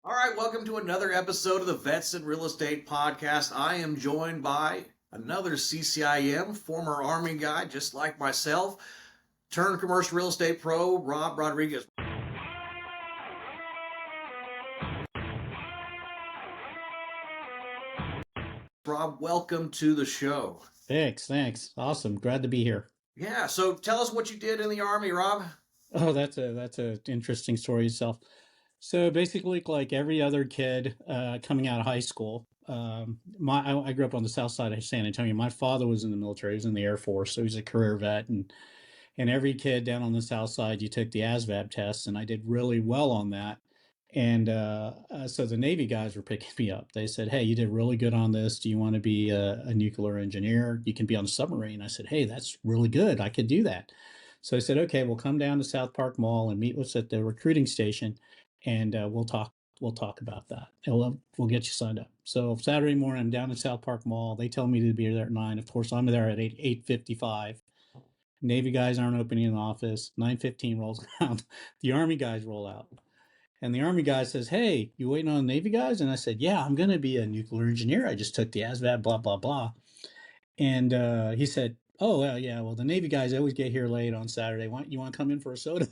All right, welcome to another episode of the Vets in Real Estate Podcast. I am joined by another CCIM, former Army guy, just like myself, turned commercial real estate pro, Rob Rodriguez. Rob, welcome to the show. Thanks. Awesome. Glad to be here. Yeah, so tell us what you did in the Army, Rob. Oh, that's a interesting story itself. So basically, like every other kid coming out of high school, I grew up on the south side of San Antonio. My father was in the military; he was in the Air Force, so he's a career vet. And every kid down on the south side, you took the ASVAB test, and I did really well on that. And so the Navy guys were picking me up. They said, "Hey, you did really good on this. Do you want to be a nuclear engineer? You can be on a submarine." I said, "Hey, that's really good. I could do that." So I said, "Okay, we'll come down to South Park Mall and meet us at the recruiting station, and we'll talk. We'll talk about that. And we'll get you signed up." So Saturday morning, I'm down at South Park Mall. They tell me to be there at 9. Of course, I'm there at 8:55. Navy guys aren't opening an office. 9:15 rolls around. The Army guys roll out. And the Army guy says, "Hey, you waiting on the Navy guys?" And I said, "Yeah, I'm going to be a nuclear engineer. I just took the ASVAB, blah, blah, blah." And he said, "Oh, well, yeah, well, the Navy guys always get here late on Saturday. You want to come in for a soda?"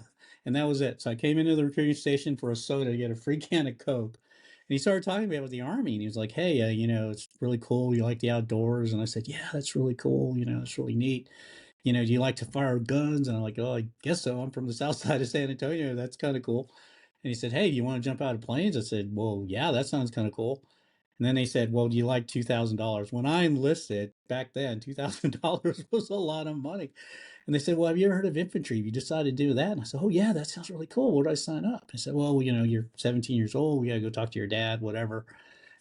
And that was it. So I came into the recruiting station for a soda to get a free can of Coke. And he started talking about the Army. And he was like, "Hey, it's really cool. You like the outdoors?" And I said, "Yeah, that's really cool. It's really neat. Do you like to fire guns?" And I'm like, "Oh, I guess so. I'm from the south side of San Antonio. That's kind of cool." And he said, "Hey, do you want to jump out of planes?" I said, "Well, yeah, that sounds kind of cool." And then they said, "Well, do you like $2,000?" When I enlisted back then, $2,000 was a lot of money. And they said, "Well, have you ever heard of infantry? Have you decided to do that?" And I said, "Oh, yeah, that sounds really cool. Where do I sign up?" I said, "Well, you're 17 years old. We got to go talk to your dad, whatever."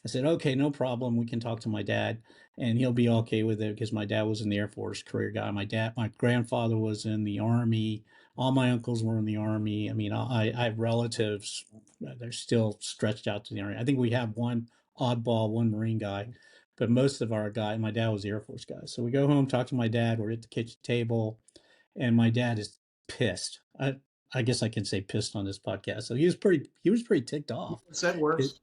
I said, "Okay, no problem. We can talk to my dad and he'll be okay with it because my dad was in the Air Force, career guy. My grandfather was in the Army. All my uncles were in the Army. I mean, I have relatives. They're still stretched out to the Army. I think we have one oddball, one Marine guy, but most of our guy, my dad was the Air Force guy." So we go home, talk to my dad. We're at the kitchen table, and my dad is pissed. I guess I can say pissed on this podcast. So he was pretty ticked off Said works.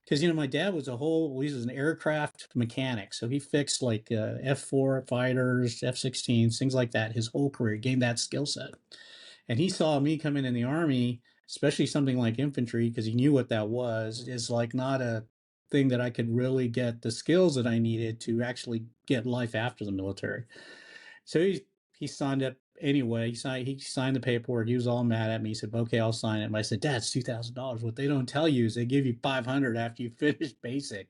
because my dad was he was an aircraft mechanic, so he fixed like F4 fighters, F-16s, things like that. His whole career, he gained that skill set, and he saw me come in the Army, especially something like infantry, because he knew what that was. Is like not a thing that I could really get the skills that I needed to actually get life after the military. So he signed up anyway. He signed the paperwork. He was all mad at me. He said, "Okay, I'll sign it." But I said, "Dad, it's $2,000. What they don't tell you is they give you 500 after you finish basic,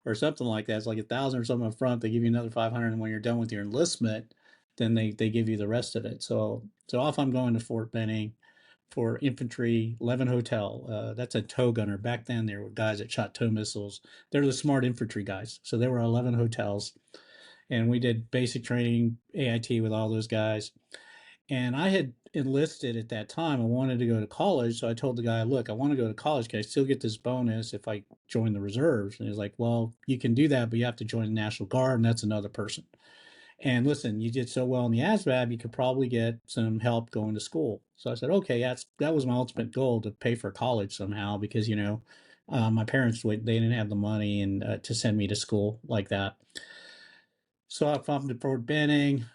or something like that. It's like 1,000 or something up front. They give you another 500, and when you're done with your enlistment, then they give you the rest of it." So off I'm going to Fort Benning for infantry, 11 Hotel. That's a tow gunner. Back then, there were guys that shot tow missiles. They're the smart infantry guys. So there were 11 hotels, and we did basic training, AIT with all those guys. And I had enlisted at that time. I wanted to go to college. So I told the guy, "Look, I want to go to college. Can I still get this bonus if I join the reserves?" And he's like, "Well, you can do that, but you have to join the National Guard, and that's another person. And listen, you did so well in the ASVAB, you could probably get some help going to school." So I said, "Okay, that was my ultimate goal, to pay for college somehow, because my parents, they didn't have the money and to send me to school like that." So I found to Fort Benning,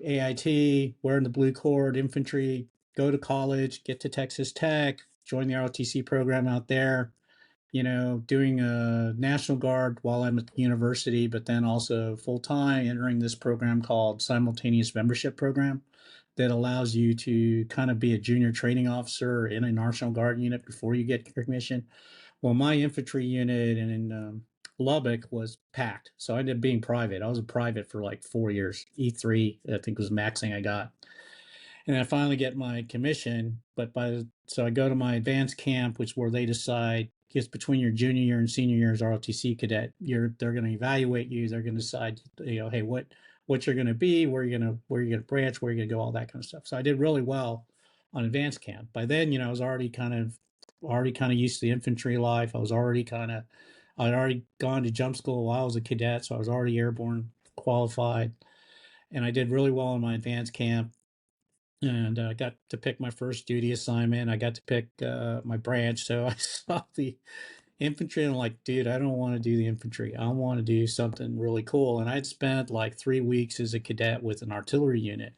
AIT, wearing the blue cord, infantry, go to college, get to Texas Tech, join the ROTC program out there, doing a National Guard while I'm at the university, but then also full time entering this program called Simultaneous Membership Program that allows you to kind of be a junior training officer in a National Guard unit before you get commissioned. Well, my infantry unit in Lubbock was packed, so I ended up being private. I was a private for like 4 years. E3, I think, was maxing I got, and I finally get my commission. So I go to my advanced camp, which is where they decide. It's between your junior year and senior year as ROTC cadet. They're going to evaluate you. They're going to decide, hey, what you're going to be, where you're going to branch, where you're going to go, all that kind of stuff. So I did really well on advanced camp. By then, I was already kind of used to the infantry life. I'd already gone to jump school while I was a cadet, so I was already airborne qualified, and I did really well in my advanced camp, and I got to pick my first duty assignment. I got to pick my branch, so I saw infantry. And I'm like, dude, I don't want to do the infantry. I want to do something really cool. And I'd spent like 3 weeks as a cadet with an artillery unit.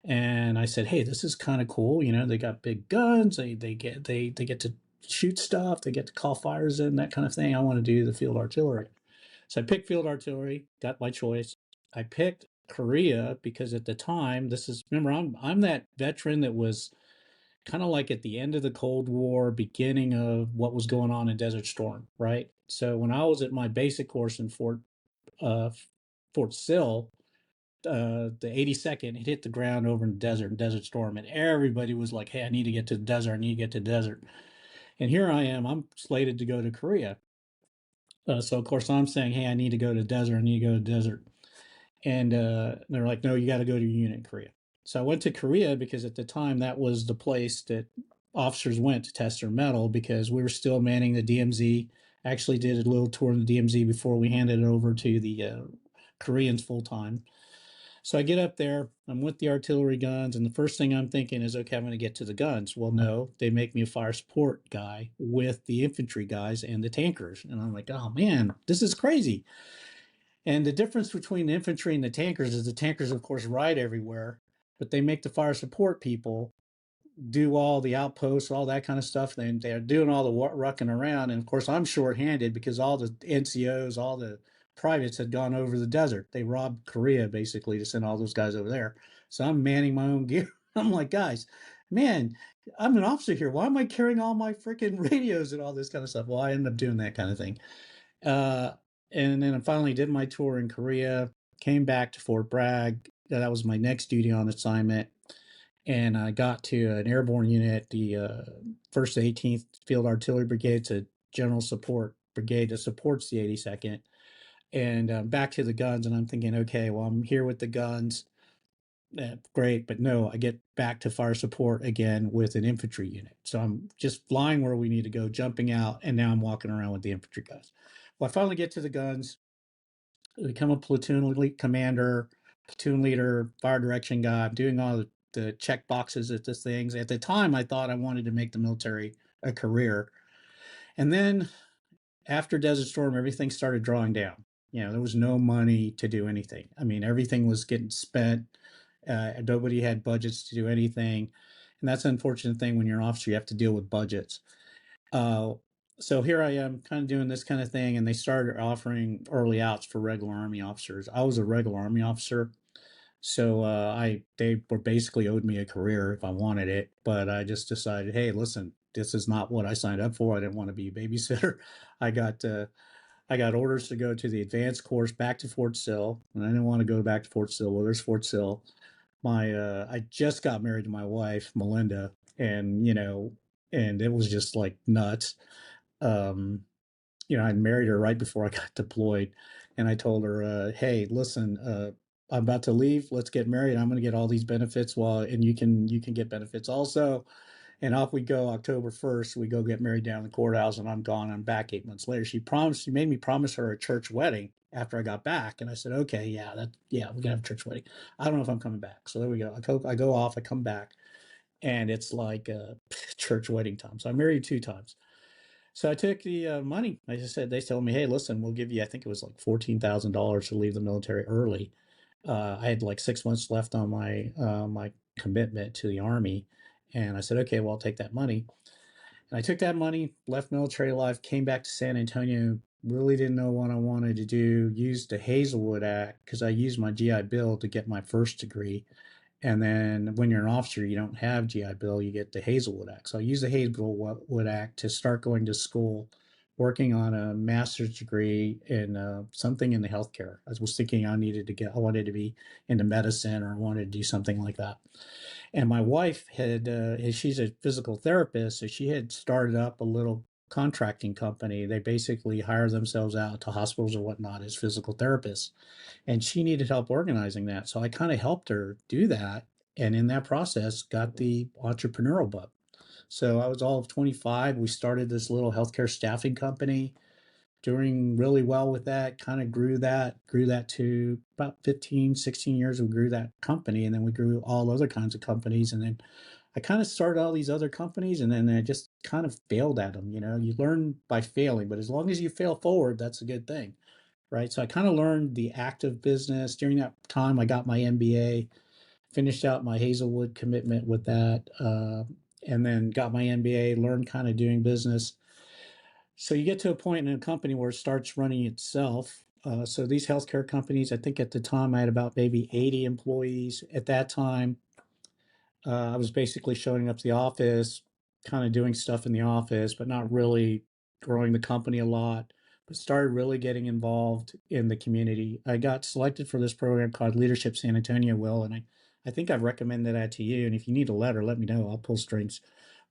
And I said, hey, this is kind of cool. They got big guns. They get to shoot stuff. They get to call fires in, that kind of thing. I want to do the field artillery. So I picked field artillery, got my choice. I picked Korea because at the time, remember, I'm that veteran that was kind of like at the end of the Cold War, beginning of what was going on in Desert Storm, right? So when I was at my basic course in uh, Fort Sill, the 82nd, it hit the ground over in the desert, in Desert Storm, and everybody was like, "Hey, I need to get to the desert. I need to get to the desert." And here I am. I'm slated to go to Korea. So of course I'm saying, "Hey, I need to go to the desert. I need to go to the desert." And they're like, "No, you got to go to your unit in Korea." So I went to Korea because at the time that was the place that officers went to test their mettle, because we were still manning the DMZ. Actually did a little tour in the DMZ before we handed it over to the Koreans full time. So I get up there, I'm with the artillery guns, and the first thing I'm thinking is, okay, I'm going to get to the guns. Well, no, they make me a fire support guy with the infantry guys and the tankers. And I'm like, oh man, this is crazy. And the difference between the infantry and the tankers is the tankers, of course, ride everywhere, but they make the fire support people do all the outposts, all that kind of stuff. They're doing all the rucking around. And of course, I'm shorthanded because all the NCOs, all the privates had gone over the desert. They robbed Korea basically to send all those guys over there. So I'm manning my own gear. I'm like, guys, man, I'm an officer here. Why am I carrying all my freaking radios and all this kind of stuff? Well, I ended up doing that kind of thing. Uh, and then I finally did my tour in Korea, came back to Fort Bragg. That was my next duty on assignment. And I got to an airborne unit, the 1st 18th Field Artillery Brigade. It's a general support brigade that supports the 82nd. And back to the guns, and I'm thinking, okay, well, I'm here with the guns. Great, but no, I get back to fire support again with an infantry unit. So I'm just flying where we need to go, jumping out, and now I'm walking around with the infantry guys. Well, I finally get to the guns, become a platoon commander, platoon leader, fire direction guy. I'm doing all the check boxes at the things. At the time, I thought I wanted to make the military a career. And then after Desert Storm, everything started drawing down. There was no money to do anything. I mean, everything was getting spent. Nobody had budgets to do anything. And that's an unfortunate thing when you're an officer, you have to deal with budgets. Uh, so here I am kind of doing this kind of thing, and they started offering early outs for regular Army officers. I was a regular Army officer, so they were basically owed me a career if I wanted it, but I just decided, hey, listen, this is not what I signed up for. I didn't want to be a babysitter. I got I got orders to go to the advanced course back to Fort Sill, and I didn't want to go back to Fort Sill. Well, there's Fort Sill. I just got married to my wife, Melinda, and and it was just like nuts. um, I married her right before I got deployed, and I told her, "Hey, listen, I'm about to leave. Let's get married. I'm going to get all these benefits and you can get benefits also." And off we go. October 1st, we go get married down in the courthouse, and I'm gone. I'm back 8 months later. She made me promise her a church wedding after I got back, and I said, "Okay, yeah, we're gonna have a church wedding. I don't know if I'm coming back." So there we go. I go off. I come back, and it's like church wedding time. So I married 2 times. So I took the money. I just said, they told me, hey, listen, we'll give you, I think it was like $14,000 to leave the military early. I had like 6 months left on my commitment to the Army. And I said, okay, well, I'll take that money. And I took that money, left military life, came back to San Antonio, really didn't know what I wanted to do, used the Hazelwood Act because I used my GI Bill to get my first degree. And then when you're an officer, you don't have GI Bill, you get the Hazelwood Act. So I used the Hazelwood Act to start going to school, working on a master's degree in something in the healthcare. I was thinking I wanted to be into medicine, or I wanted to do something like that. And my wife she's a physical therapist, so she had started up a little contracting company. They basically hire themselves out to hospitals or whatnot as physical therapists, and she needed help organizing that. So I kind of helped her do that. And in that process, got the entrepreneurial bug. So I was all of 25. We started this little healthcare staffing company, doing really well with that, kind of grew that to about 15, 16 years. We grew that company, and then we grew all other kinds of companies. And then I kind of started all these other companies and then I just kind of failed at them. You learn by failing, but as long as you fail forward, that's a good thing, right? So I kind of learned the active business. During that time, I got my MBA, finished out my Hazelwood commitment with that, and then got my MBA, learned kind of doing business. So you get to a point in a company where it starts running itself. So these healthcare companies, I think at the time I had about maybe 80 employees. At that time, I was basically showing up to the office, kind of doing stuff in the office, but not really growing the company a lot. But started really getting involved in the community. I got selected for this program called Leadership San Antonio, Will, and I think I've recommended that to you. And if you need a letter, let me know. I'll pull strings.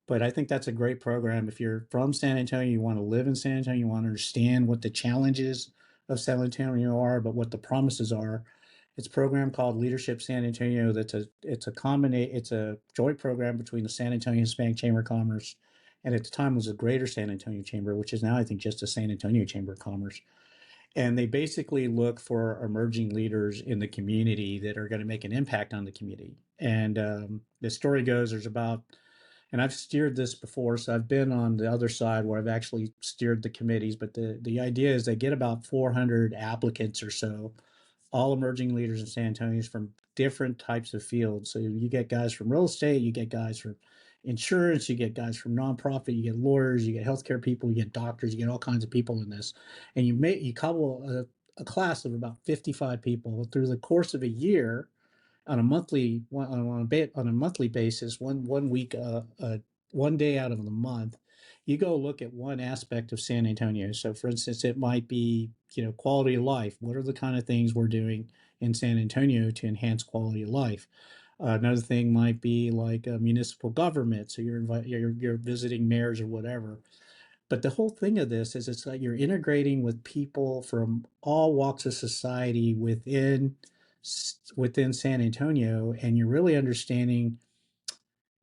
But I think that's a great program. If you're from San Antonio, you want to live in San Antonio, you want to understand what the challenges of San Antonio are, but what the promises are. It's a program called Leadership San Antonio. It's a joint program between the San Antonio Hispanic Chamber of Commerce and at the time was the Greater San Antonio Chamber, which is now I think just the San Antonio Chamber of Commerce. And they basically look for emerging leaders in the community that are going to make an impact on the community. And the story goes, and I've steered this before, so I've been on the other side where I've actually steered the committees. But the idea is they get about 400 applicants or so, all emerging leaders in San Antonio from different types of fields. So you get guys from real estate, you get guys from insurance, you get guys from nonprofit, you get lawyers, you get healthcare people, you get doctors, you get all kinds of people in this, and you cobble a class of about 55 people through the course of a year on a monthly basis, one week, one day out of the month, you go look at one aspect of San Antonio. So, for instance, it might be quality of life. What are the kind of things we're doing in San Antonio to enhance quality of life? Another thing might be like municipal government. So you're visiting mayors or whatever. But the whole thing of this is it's like you're integrating with people from all walks of society within San Antonio, and you're really understanding,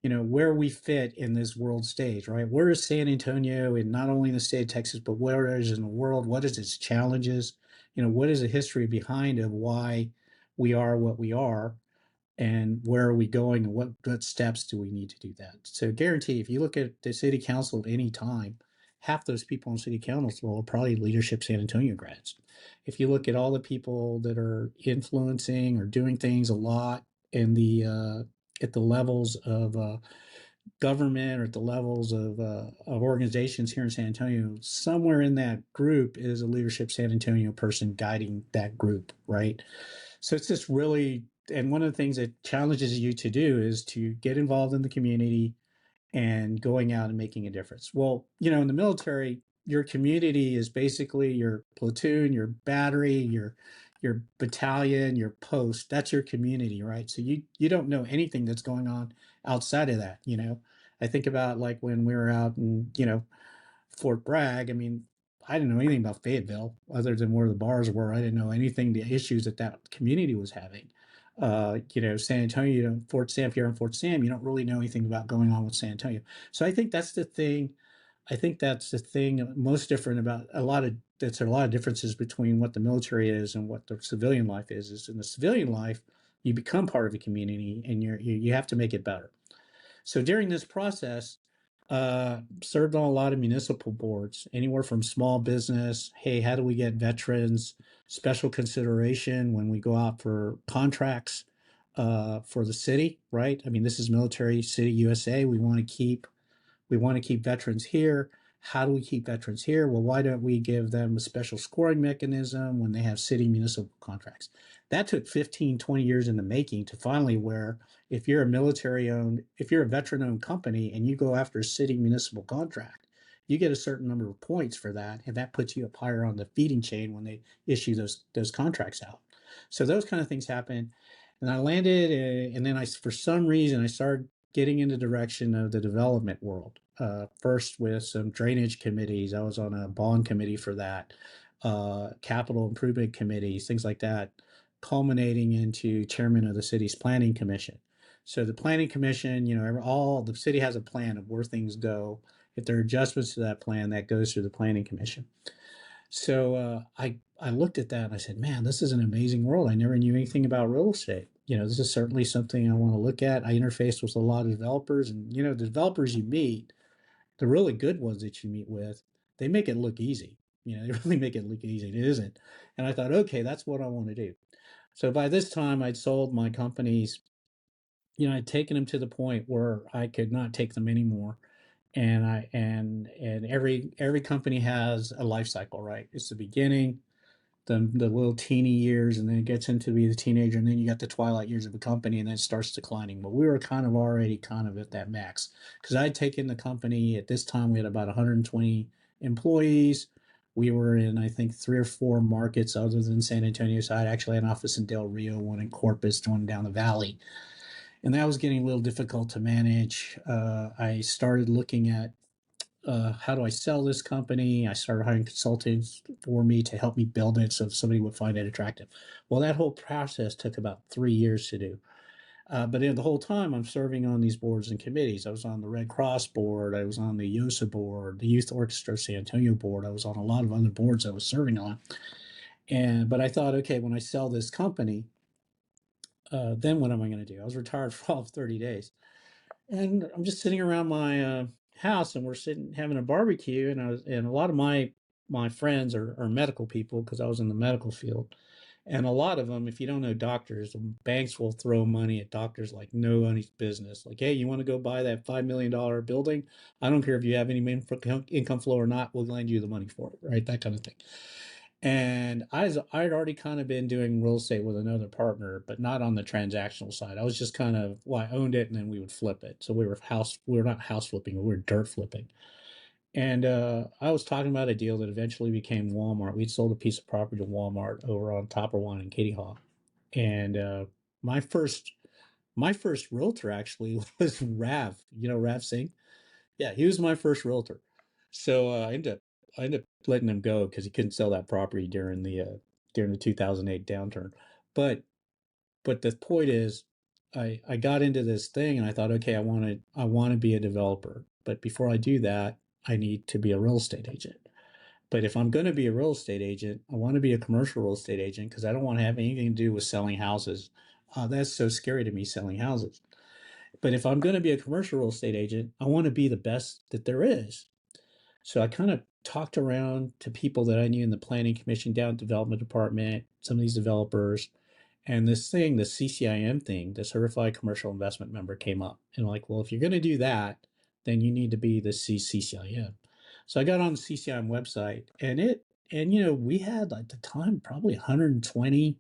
where we fit in this world stage, right? Where is San Antonio in not only in the state of Texas, but where is it in the world? What is its challenges? What is the history behind of why we are what we are? And where are we going and what steps do we need to do that? So guarantee if you look at the city council at any time, half those people on city council are probably leadership San Antonio grads. If you look at all the people that are influencing or doing things a lot in the at the levels of government or at the levels of organizations here in San Antonio, somewhere in that group is a leadership San Antonio person guiding that group, right? So it's just really, and one of the things that challenges you to do is to get involved in the community and going out and making a difference. Well, in the military, your community is basically your platoon, your battery, your battalion, your post. That's your community, right? So you don't know anything that's going on outside of that. I think about like when we were out in Fort Bragg. I mean, I didn't know anything about Fayetteville other than where the bars were. I didn't know anything, the issues that community was having. San Antonio, Fort Sam, here in Fort Sam, you don't really know anything about going on with San Antonio. So I think that's the thing. I think that's the thing most different about that's a lot of differences between what the military is and what the civilian life is in the civilian life, you become part of a community and you have to make it better. So during this process, served on a lot of municipal boards, anywhere from small business. Hey, how do we get veterans special consideration when we go out for contracts for the city? Right. I mean, this is military city USA. We want to keep veterans here. How do we keep veterans here? Well, why don't we give them a special scoring mechanism when they have city municipal contracts? That took 15, 20 years in the making to finally where if you're a veteran owned company and you go after a city municipal contract, you get a certain number of points for that. And that puts you up higher on the feeding chain when they issue those contracts out. So those kind of things happen. And I landed, and then for some reason, I started getting in the direction of the development world. First with some drainage committees. I was on a bond committee for that, capital improvement committees, things like that, culminating into chairman of the city's planning commission. So the planning commission, all the city has a plan of where things go. If there are adjustments to that plan, that goes through the planning commission. So I looked at that and I said, man, this is an amazing world. I never knew anything about real estate. this is certainly something I want to look at. I interface with a lot of developers, and the developers you meet, the really good ones that you meet with, they make it look easy. They really make it look easy. It isn't. And I thought, okay, that's what I want to do. So by this time, I'd sold my companies. I'd taken them to the point where I could not take them anymore. And every company has a life cycle, right? It's the beginning, the little teeny years, and then it gets into be the teenager, and then you got the twilight years of a company, and then it starts declining. But we were kind of already kind of at that max, because I'd taken the company at this time. We had about 120 employees. We were in, I think, 3 or 4 markets other than San Antonio. So I actually had an office in Del Rio, one in Corpus, one down the valley, and that was getting a little difficult to manage. I started looking at how do I sell this company? I started hiring consultants for me to help me build it so somebody would find it attractive. Well, that whole process took about 3 years to do. But the whole time I'm serving on these boards and committees. I was on the Red Cross board. I was on the YOSA board, the Youth Orchestra San Antonio board. I was on a lot of other boards I was serving on. But I thought, okay, when I sell this company, then what am I going to do? I was retired for all of 30 days. And I'm just sitting around my house, and we're sitting having a barbecue, and a lot of my friends are medical people, because I was in the medical field, and a lot of them, if you don't know doctors, banks will throw money at doctors like nobody's business. Like, hey, you want to go buy that $5 million building? I don't care if you have any income flow or not. We'll lend you the money for it, right? That kind of thing. And I'd already kind of been doing real estate with another partner, but not on the transactional side. I was just kind of, well, I owned it and then we would flip it. So we were not house flipping, we were dirt flipping. And I was talking about a deal that eventually became Walmart. We'd sold a piece of property to Walmart over on Topper One in Kitty Hawk. And my first my first realtor actually was Rav. Rav Singh? Yeah, he was my first realtor. So I ended up letting him go because he couldn't sell that property during the 2008 downturn. But but the point is, I got into this thing and I thought, okay, I want to be a developer, but before I do that, I need to be a real estate agent. But if I'm going to be a real estate agent, I want to be a commercial real estate agent, because I don't want to have anything to do with selling houses. That's so scary to me, selling houses. But if I'm going to be a commercial real estate agent, I want to be the best that there is. So I kind of talked around to people that I knew in the planning commission, down development department, some of these developers, and this thing, the CCIM thing, the Certified Commercial Investment Member, came up. And I'm like, well, if you're going to do that, then you need to be the CCIM. So I got on the CCIM website, and we had at the time probably 120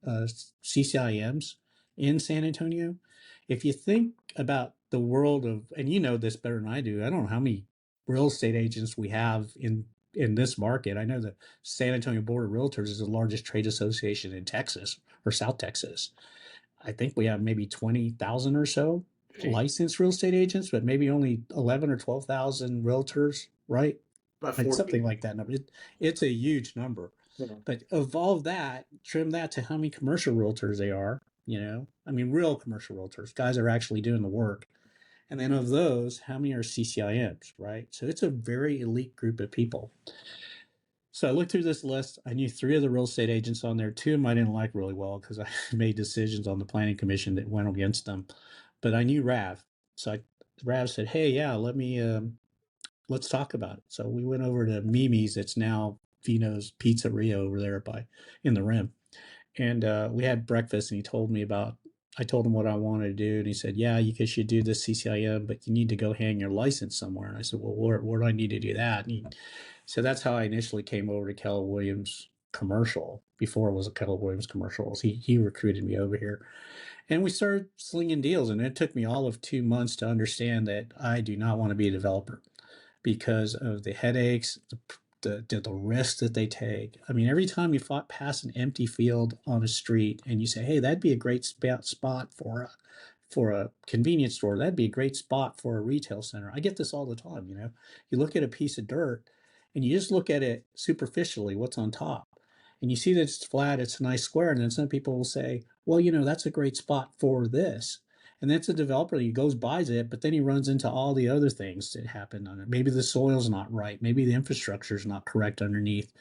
CCIMs in San Antonio. If you think about the world of, and you know this better than I do, I don't know how many real estate agents we have in this market. I know the San Antonio Board of Realtors is the largest trade association in Texas, or South Texas. I think we have maybe 20,000 or so licensed real estate agents, but maybe only 11 or 12,000 realtors, right? About Like 40. something like that number. It's a huge number. But of all that, trim that to how many commercial realtors they are. I mean, real commercial realtors, guys that are actually doing the work. And then of those, how many are CCIMs, right? So it's a very elite group of people. So I looked through this list. I knew 3 of the real estate agents on there. 2 of them I didn't like really well, because I made decisions on the planning commission that went against them. But I knew Rav. Rav said, hey, yeah, let's talk about it. So we went over to Mimi's. It's now Vino's Pizzeria over there in the Rim. And we had breakfast, and I told him what I wanted to do. And he said, yeah, you should do this CCIM, but you need to go hang your license somewhere. And I said, well, where do I need to do that? So that's how I initially came over to Keller Williams Commercial, before it was a Keller Williams Commercials. He recruited me over here, and we started slinging deals. And it took me all of 2 months to understand that I do not want to be a developer, because of the headaches, the risk that they take. I mean, every time you pass an empty field on a street and you say, hey, that'd be a great spot for a convenience store. That'd be a great spot for a retail center. I get this all the time. You look at a piece of dirt and you just look at it superficially, what's on top. And you see that it's flat, it's a nice square. And then some people will say, well, that's a great spot for this. And that's a developer. He goes, buys it, but then he runs into all the other things that happen on it. Maybe the soil's not right. Maybe the infrastructure is not correct underneath.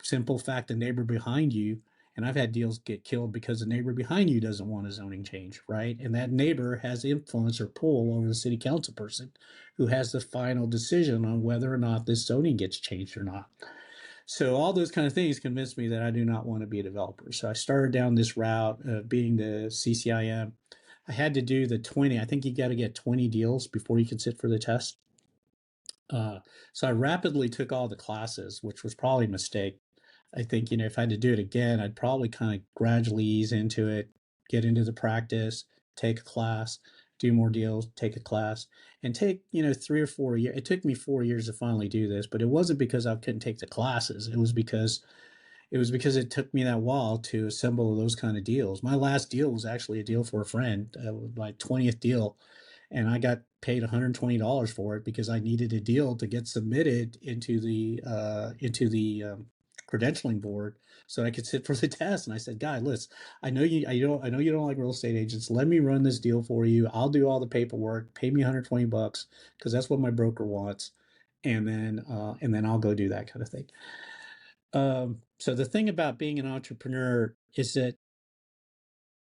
Simple fact, the neighbor behind you, And I've had deals get killed because the neighbor behind you doesn't want a zoning change, right? And that neighbor has influence or pull over the city council person who has the final decision on whether or not this zoning gets changed or not. So all those kind of things convinced me that I do not want to be a developer. So I started down this route of being the CCIM. I had to do the 20. I think you got to get 20 deals before you can sit for the test. So I rapidly took all the classes, which was probably a mistake. I think, if I had to do it again, I'd probably kind of gradually ease into it, get into the practice, take a class, do more deals, take a class, and take, 3 or 4 years. It took me 4 years to finally do this, but it wasn't because I couldn't take the classes. It was because it took me that while to assemble those kind of deals. My last deal was actually a deal for a friend, my 20th deal, and I got paid $120 for it because I needed a deal to get submitted into the credentialing board so I could sit for the test. And I said, "Guy, listen, I know you don't like real estate agents. Let me run this deal for you. I'll do all the paperwork. Pay me $120 because that's what my broker wants, and then I'll go do that kind of thing." So the thing about being an entrepreneur is that,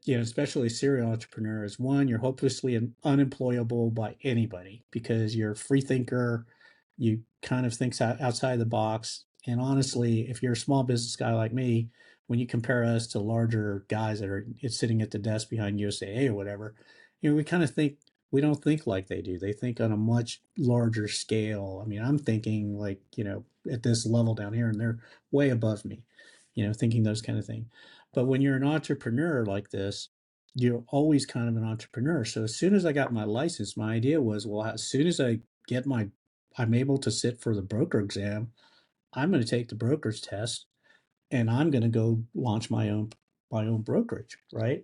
especially a serial entrepreneur, is one, you're hopelessly unemployable by anybody because you're a free thinker. You kind of think outside the box. And honestly, if you're a small business guy like me, when you compare us to larger guys that are sitting at the desk behind USAA or whatever, we kind of think we don't think like they do. They think on a much larger scale. I mean, I'm thinking like, at this level down here, and they're way above me, thinking those kind of things. But when you're an entrepreneur like this, you're always kind of an entrepreneur. So as soon as I got my license, my idea was, well, as soon as I'm able to sit for the broker exam, I'm going to take the broker's test and I'm going to go launch my own brokerage, right?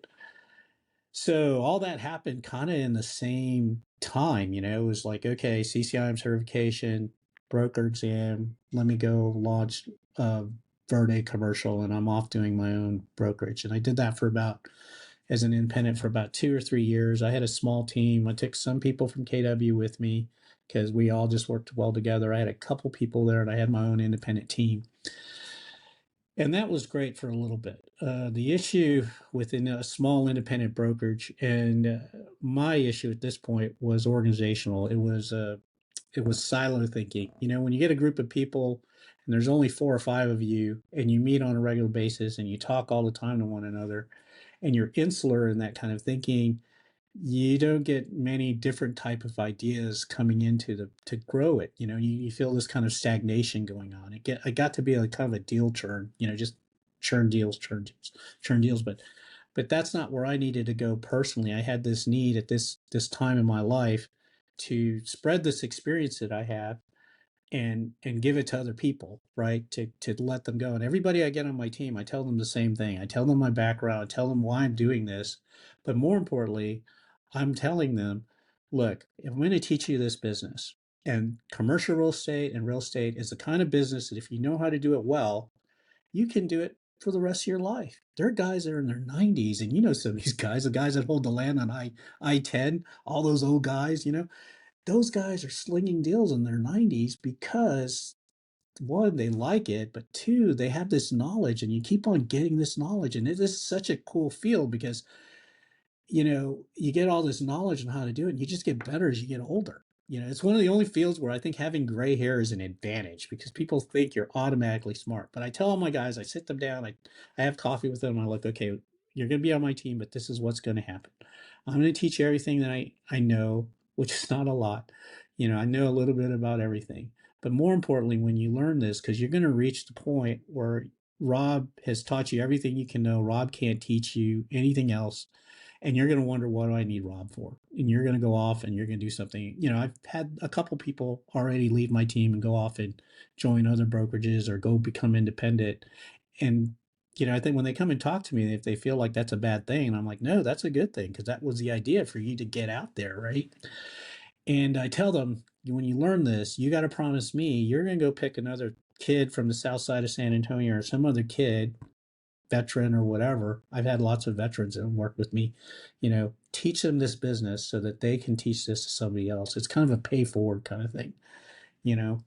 So all that happened kind of in the same time. It was like, okay, CCIM certification, broker exam, let me go launch a Verde commercial, and I'm off doing my own brokerage. And I did that as an independent for about 2 or 3 years. I had a small team. I took some people from KW with me because we all just worked well together. I had a couple people there, and I had my own independent team. And that was great for a little bit. The issue within a small independent brokerage, and my issue at this point was organizational. It was silo thinking. When you get a group of people and there's only 4 or 5 of you, and you meet on a regular basis and you talk all the time to one another, and you're insular in that kind of thinking, you don't get many different type of ideas coming into to grow it. You feel this kind of stagnation going on. It got to be like kind of a deal churn, just churn deals. But that's not where I needed to go personally. I had this need at this time in my life to spread this experience that I have and give it to other people, right? To let them go. And everybody I get on my team, I tell them the same thing. I tell them my background, I tell them why I'm doing this. But more importantly, I'm telling them, look, if I'm going to teach you this business, and commercial real estate and real estate is the kind of business that if you know how to do it well, you can do it for the rest of your life. There are guys that are in their 90s, and some of these guys, the guys that hold the land on I-10, all those old guys, those guys are slinging deals in their 90s because one, they like it, but two, they have this knowledge, and you keep on getting this knowledge. And it is such a cool field because you get all this knowledge on how to do it, and you just get better as you get older. It's one of the only fields where I think having gray hair is an advantage because people think you're automatically smart. But I tell all my guys, I sit them down, I have coffee with them, and I look, okay, you're going to be on my team, but this is what's going to happen. I'm going to teach you everything that I know, which is not a lot. I know a little bit about everything. But more importantly, when you learn this, because you're going to reach the point where Rob has taught you everything you can know, Rob can't teach you anything else, and you're going to wonder, what do I need Rob for? And you're going to go off and you're going to do something. I've had a couple people already leave my team and go off and join other brokerages or go become independent. And I think when they come and talk to me, if they feel like that's a bad thing, I'm like, no, that's a good thing, because that was the idea, for you to get out there, right? And I tell them, when you learn this, you got to promise me you're going to go pick another kid from the south side of San Antonio, or some other kid, veteran or whatever. I've had lots of veterans that work with me, teach them this business so that they can teach this to somebody else. It's kind of a pay forward kind of thing, you know.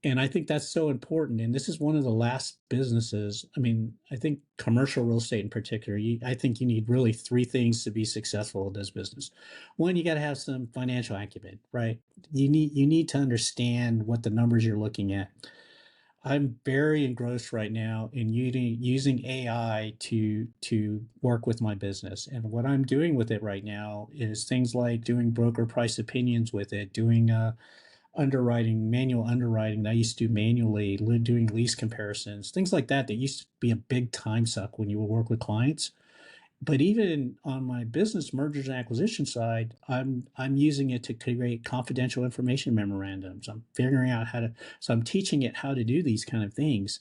And I think that's so important. And this is one of the last businesses. I mean, I think commercial real estate in particular, I think you need really three things to be successful in this business. One, you got to have some financial acumen, right? You need to understand what the numbers you're looking at. I'm very engrossed right now in using AI to work with my business. And what I'm doing with it right now is things like doing broker price opinions with it, doing underwriting, manual underwriting that I used to do manually, doing lease comparisons, things like that. That used to be a big time suck when you would work with clients. But even on my business mergers and acquisition side, I'm using it to create confidential information memorandums. I'm figuring out how to, so I'm teaching it how to do these kind of things.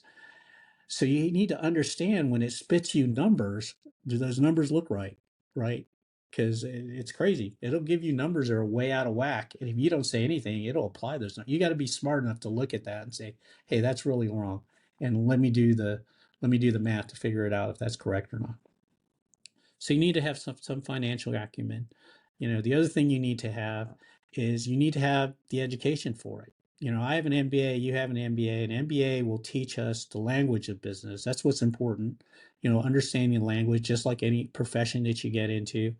So you need to understand when it spits you numbers, do those numbers look right? Right? Because it's crazy. It'll give you numbers that are way out of whack. And if you don't say anything, it'll apply those. You got to be smart enough to look at that and say, hey, that's really wrong. And let me do the math to figure it out if that's correct or not. So you need to have some financial acumen. The other thing you need to have is you need to have the education for it. I have an MBA, you have an MBA. An MBA will teach us the language of business. That's what's important. Understanding language, just like any profession that you get into.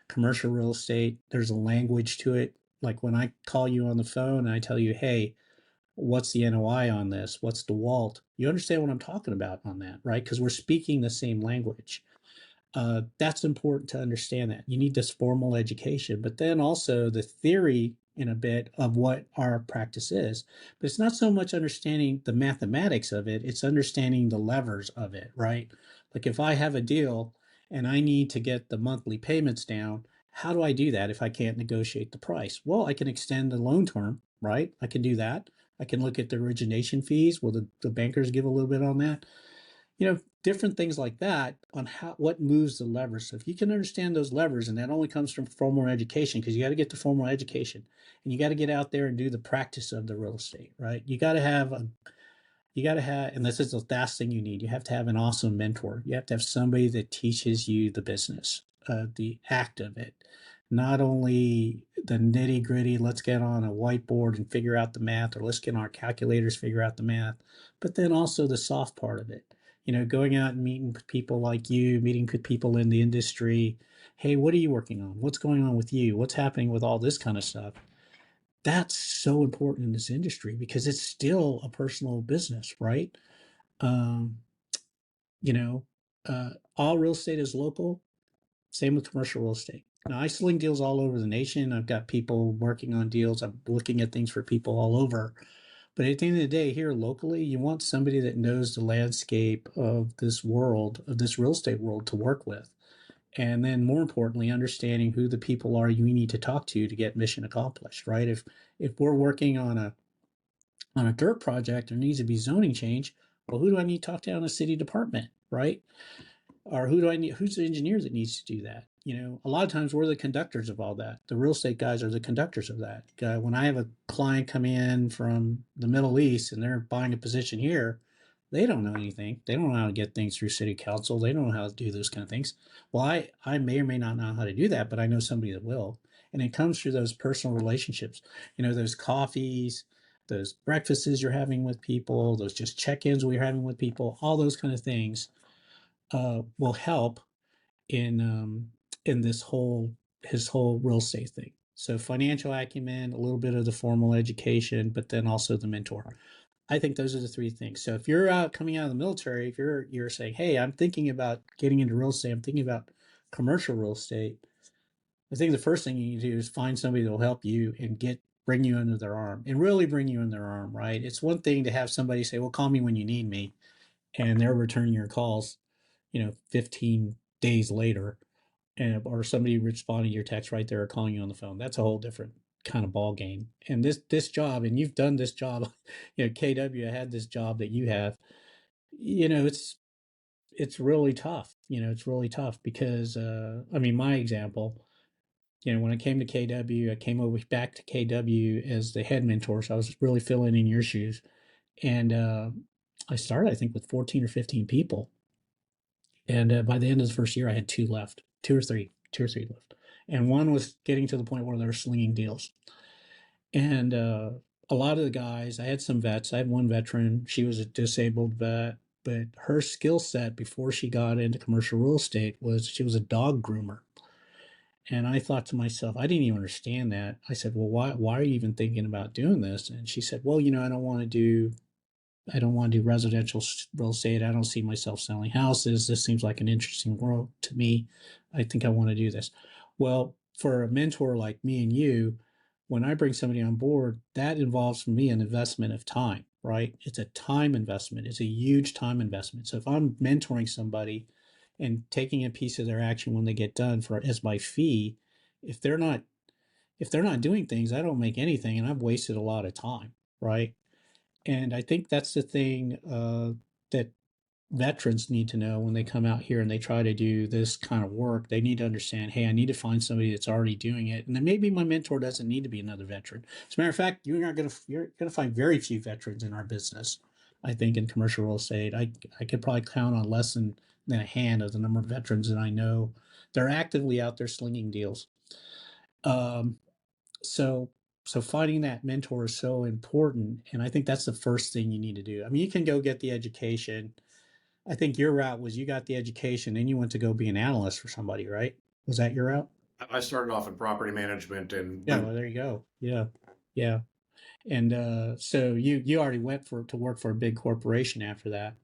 Commercial real estate, there's a language to it. Like when I call you on the phone and I tell you, hey, what's the NOI on this? What's the WALT? You understand what I'm talking about on that, right? Because we're speaking the same language. That's important to understand that. You need this formal education, but then also the theory in a bit of what our practice is. But it's not so much understanding the mathematics of it, it's understanding the levers of it, right? Like if I have a deal and I need to get the monthly payments down, how do I do that if I can't negotiate the price? Well, I can extend the loan term, right? I can do that. I can look at the origination fees. Will the bankers give a little bit on that? Different things like that on what moves the levers. So if you can understand those levers, and that only comes from formal education, because you got to get the formal education and you got to get out there and do the practice of the real estate, right? You got to have, and this is the last thing you need. You have to have an awesome mentor. You have to have somebody that teaches you the business, the act of it, not only the nitty gritty. Let's get on a whiteboard and figure out the math, or let's get on our calculators, figure out the math, but then also the soft part of it. Going out and meeting people like you, meeting people in the industry. Hey, what are you working on? What's going on with you? What's happening with all this kind of stuff? That's so important in this industry because it's still a personal business, right? Um, you know, all real estate is local. Same with commercial real estate. Now, I sling deals all over the nation. I've got people working on deals. I'm looking at things for people all over. But at the end of the day, here locally, you want somebody that knows the landscape of this world, of this real estate world to work with. And then more importantly, understanding who the people are you need to talk to get mission accomplished, right? If we're working on a dirt project, there needs to be zoning change. Well, who do I need to talk to in the city department, right? Or who do I need? Who's the engineer that needs to do that? A lot of times we're the conductors of all that. The real estate guys are the conductors of that. When I have a client come in from the Middle East and they're buying a position here, they don't know anything. They don't know how to get things through city council. They don't know how to do those kind of things. Well, I may or may not know how to do that, but I know somebody that will. And it comes through those personal relationships. Those coffees, those breakfasts you're having with people, those just check-ins we're having with people, all those kind of things will help in this whole his whole real estate thing. So financial acumen, a little bit of the formal education, but then also the mentor. I think those are the three things. So if you're out coming out of the military, if you're saying, hey, I'm thinking about getting into real estate, I'm thinking about commercial real estate, I think the first thing you need to do is find somebody that will help you and bring you under their arm and really bring you in their arm, right? It's one thing to have somebody say, well, call me when you need me, and they're returning your calls 15 days later, or somebody responding to your text right there or calling you on the phone. That's a whole different kind of ball game. And this job, and you've done this job, KW had this job that you have, it's really tough. It's really tough because, my example, when I came to KW, I came over back to KW as the head mentor. So I was really filling in your shoes. And I started, I think, with 14 or 15 people. And by the end of the first year, I had two or three left. And one was getting to the point where they were slinging deals. And a lot of the guys, I had some vets. I had one veteran. She was a disabled vet, but her skill set before she got into commercial real estate was she was a dog groomer. And I thought to myself, I didn't even understand that. I said, well, why are you even thinking about doing this? And she said, well, I don't want to do residential real estate. I don't see myself selling houses. This seems like an interesting world to me. I think I want to do this. Well, for a mentor like me and you, when I bring somebody on board, that involves for me an investment of time, right? It's a time investment. It's a huge time investment. So if I'm mentoring somebody and taking a piece of their action when they get done for as my fee, if they're not if they're not doing things, I don't make anything, and I've wasted a lot of time, right? And I think that's the thing that veterans need to know when they come out here and they try to do this kind of work. They need to understand, hey, I need to find somebody that's already doing it. And then maybe my mentor doesn't need to be another veteran. As a matter of fact, you're going to find very few veterans in our business. I think in commercial real estate, I could probably count on less than a hand of the number of veterans that I know. They're actively out there slinging deals. Um, so so finding that mentor is so important, and I think that's the first thing you need to do. I mean, you can go get the education. I think your route was you got the education and you went to go be an analyst for somebody, right? Was that your route? I started off in property management and Yeah, went. well there you go. Yeah. Yeah. And so you already went for to work for a big corporation after that.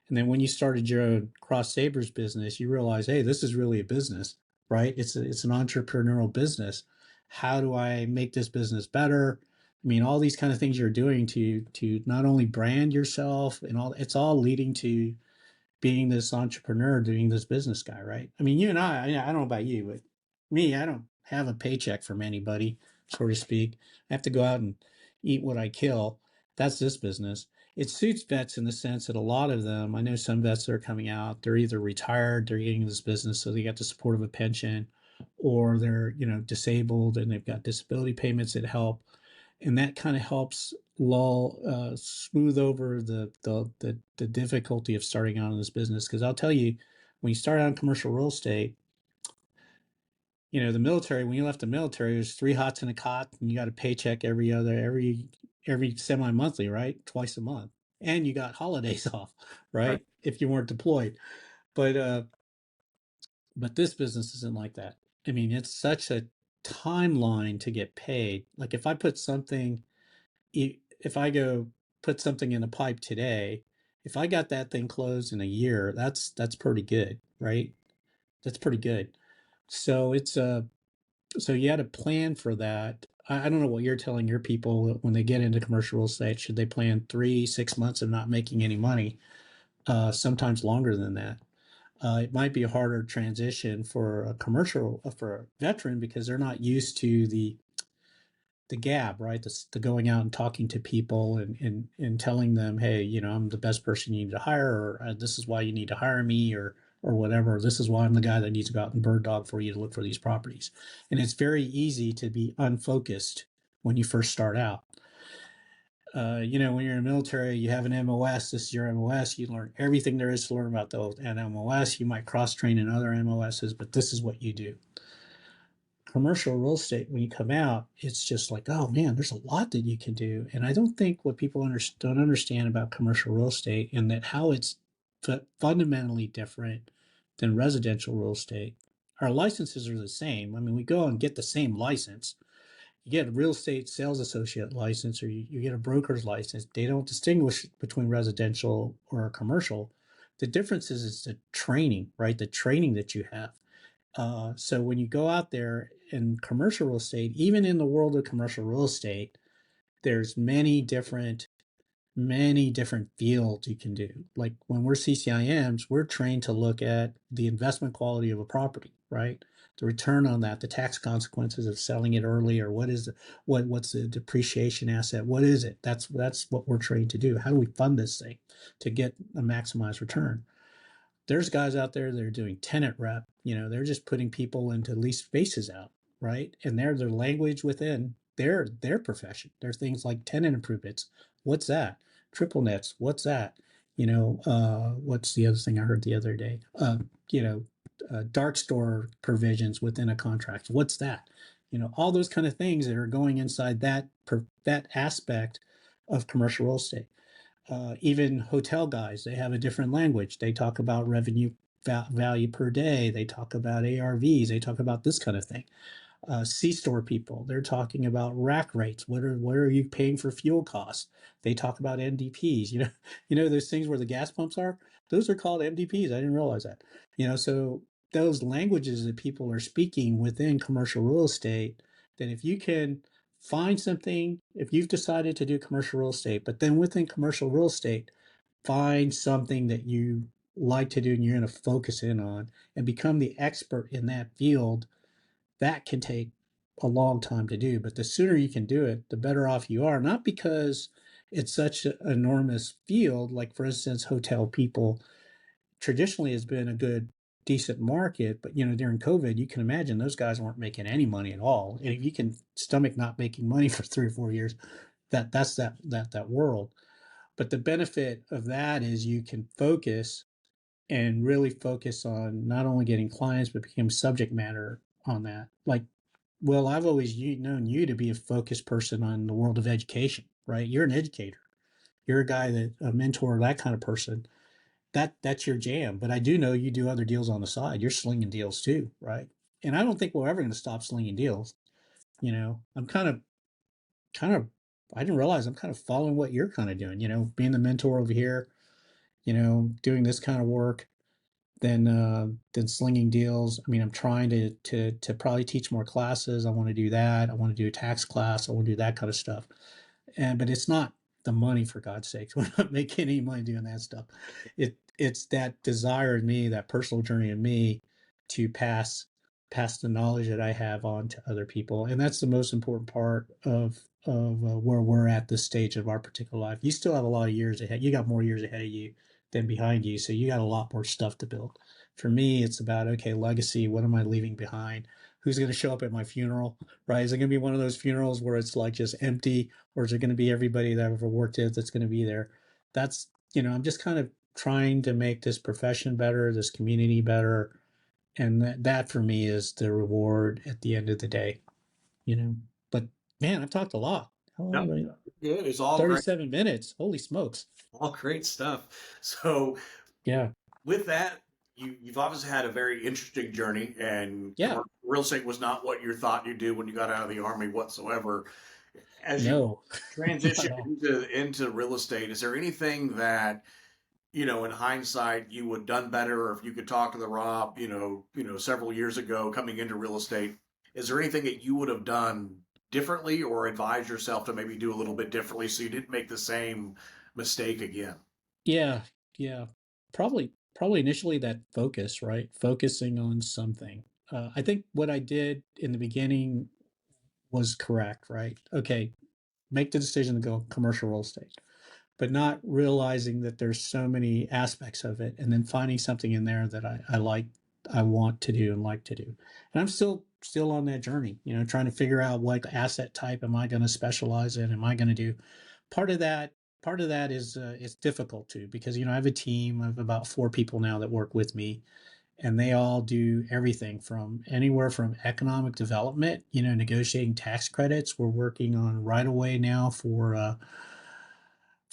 And then when you started your own Cross Sabers business, you realize, hey, this is really a business, right? It's an entrepreneurial business. How do I make this business better? I mean, all these kind of things you're doing to not only brand yourself and all, it's all leading to being this entrepreneur, doing this business guy, right? I mean, you and I don't know about you, but me, I don't have a paycheck from anybody, so to speak. I have to go out and eat what I kill. That's this business. It suits vets in the sense that a lot of them, I know some vets that are coming out, they're either retired, they're getting this business, so they got the support of a pension, or they're, disabled and they've got disability payments that help, and that kind of helps lull smooth over the difficulty of starting out in this business. Because I'll tell you, when you start out in commercial real estate, the military, when you left the military, there's three hots and a cot, and you got a paycheck every semi-monthly, right? Twice a month, and you got holidays off, Right. right? If you weren't deployed. But this business isn't like that. I mean, it's such a timeline to get paid. Like if I put something if I go put something in a pipe today, if I got that thing closed in a year, that's pretty good, right? That's pretty good. So so you had a plan for that. I don't know what you're telling your people when they get into commercial real estate. Should they plan 3, 6 months of not making any money? Sometimes longer than that. It might be a harder transition for for a veteran because they're not used to the gab, right? The going out and talking to people and telling them, hey, I'm the best person you need to hire, or this is why you need to hire me, or whatever. This is why I'm the guy that needs to go out and bird dog for you to look for these properties. And it's very easy to be unfocused when you first start out. When you're in the military, you have an MOS. This is your MOS. You learn everything there is to learn about the MOS. You might cross train in other MOSs, but this is what you do. Commercial real estate, when you come out, it's just like, oh man, there's a lot that you can do. And I don't think what people don't understand about commercial real estate and that how it's fundamentally different than residential real estate. Our licenses are the same. I mean, we go and get the same license. You get a real estate sales associate license, or you get a broker's license. They don't distinguish between residential or commercial. The difference is the training, right? The training that you have. So when you go out there in commercial real estate, even in the world of commercial real estate, there's many different fields you can do. Like when we're CCIMs, we're trained to look at the investment quality of a property, right? The return on that, the tax consequences of selling it early, or what's the depreciation asset? What is it? That's what we're trained to do. How do we fund this thing to get a maximized return? There's guys out there that are doing tenant rep. They're just putting people into lease spaces out, right? And they're their language within their profession. There's things like tenant improvements. What's that? Triple nets. What's that? What's the other thing I heard the other day? Dark store provisions within a contract. What's that? all those kind of things that are going inside that aspect of commercial real estate. Even hotel guys, they have a different language. They talk about revenue value per day. They talk about ARVs. They talk about this kind of thing. C-store people, they're talking about rack rates. What are you paying for fuel costs? They talk about MDPs. Those things where the gas pumps are. Those are called MDPs. I didn't realize that. So those languages that people are speaking within commercial real estate, that if you can find something, if you've decided to do commercial real estate, but then within commercial real estate, find something that you like to do and you're going to focus in on and become the expert in that field, that can take a long time to do. But the sooner you can do it, the better off you are. Not because it's such an enormous field, like for instance, hotel people traditionally has been a good, decent market. But during COVID, you can imagine those guys weren't making any money at all. And if you can stomach not making money for 3 or 4 years, that's that world. But the benefit of that is you can focus and really focus on not only getting clients, but become subject matter on that. Like, well, I've always known you to be a focused person on the world of education, right? You're an educator. You're a guy a mentor, that kind of person. That's your jam. But I do know you do other deals on the side. You're slinging deals too, right? And I don't think we're ever going to stop slinging deals. I'm kind of, I didn't realize I'm kind of following what you're kind of doing, being the mentor over here, doing this kind of work, then slinging deals. I mean, I'm trying to probably teach more classes. I want to do that. I want to do a tax class. I want to do that kind of stuff. But it's not the money, for God's sakes. We're not making any money doing that stuff. It's that desire in me, that personal journey in me, to pass the knowledge that I have on to other people, and that's the most important part of where we're at this stage of our particular life. You still have a lot of years ahead. You got more years ahead of you than behind you, so you got a lot more stuff to build. For me, it's about, okay, legacy. What am I leaving behind? Who's going to show up at my funeral? Right? Is it going to be one of those funerals where it's like just empty, or is it going to be everybody that I've ever worked with that's going to be there? That's I'm just kind of trying to make this profession better, this community better, and that for me is the reward at the end of the day. But man, I've talked a lot. How long No, have I? good. It's all great, 37 minutes. Holy smokes. all great stuff. So Yeah. with that, you've obviously had a very interesting journey, and Yeah. real estate was not what you thought you'd do when you got out of the army whatsoever. As you No, not transition at all. into real estate, is there anything that in hindsight, you would have done better, or if you could talk to the Rob, several years ago coming into real estate, is there anything that you would have done differently or advise yourself to maybe do a little bit differently so you didn't make the same mistake again? Yeah. Yeah. Probably initially that focus, right? Focusing on something. I think what I did in the beginning was correct, right? Okay, make the decision to go commercial real estate, but not realizing that there's so many aspects of it, and then finding something in there that I like, I want to do and like to do. And I'm still on that journey, trying to figure out what asset type am I going to specialize in? Am I going to do part of that? Part of that is it's difficult too, because I have a team of about 4 people now that work with me, and they all do everything from anywhere from economic development, negotiating tax credits. We're working on right away now for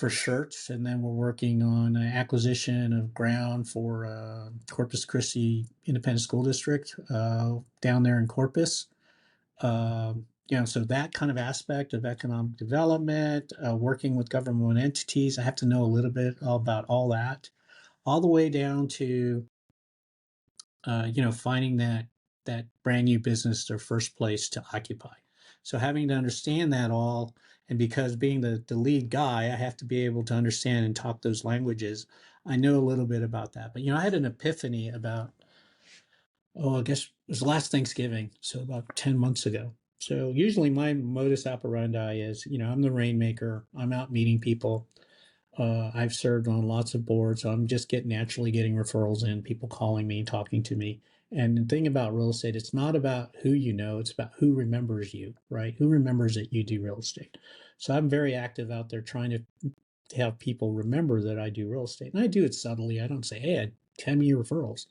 shirts, and then we're working on acquisition of ground for Corpus Christi Independent School District down there in Corpus. So that kind of aspect of economic development, working with government entities, I have to know a little bit about all that, all the way down to finding that brand new business, their first place to occupy. So having to understand that all, and because being the lead guy, I have to be able to understand and talk those languages. I know a little bit about that. But I had an epiphany about, I guess it was last Thanksgiving, so about 10 months ago. So usually my modus operandi is, I'm the rainmaker. I'm out meeting people. I've served on lots of boards, so I'm just naturally getting referrals in, people calling me, talking to me. And the thing about real estate, it's not about who you know, it's about who remembers you, right? Who remembers that you do real estate. So I'm very active out there trying to have people remember that I do real estate. And I do it subtly. I don't say, hey, 10 me your referrals.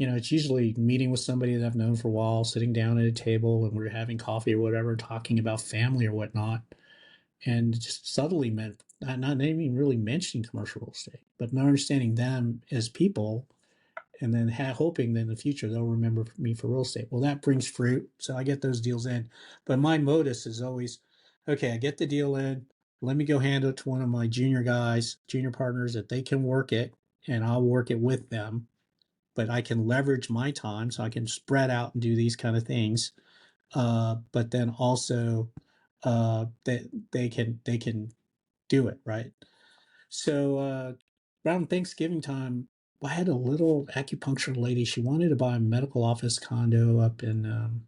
it's usually meeting with somebody that I've known for a while, sitting down at a table and we're having coffee or whatever, talking about family or whatnot. And just subtly meant not even really mentioning commercial real estate, but not understanding them as people, and then hoping that in the future they'll remember me for real estate. Well, that brings fruit, so I get those deals in. But my modus is always, okay, I get the deal in. Let me go hand it to one of my junior guys, junior partners, that they can work it, and I'll work it with them. But I can leverage my time, so I can spread out and do these kind of things. But then also, that they can do it right. So around Thanksgiving time, I had a little acupuncture lady. She wanted to buy a medical office condo up in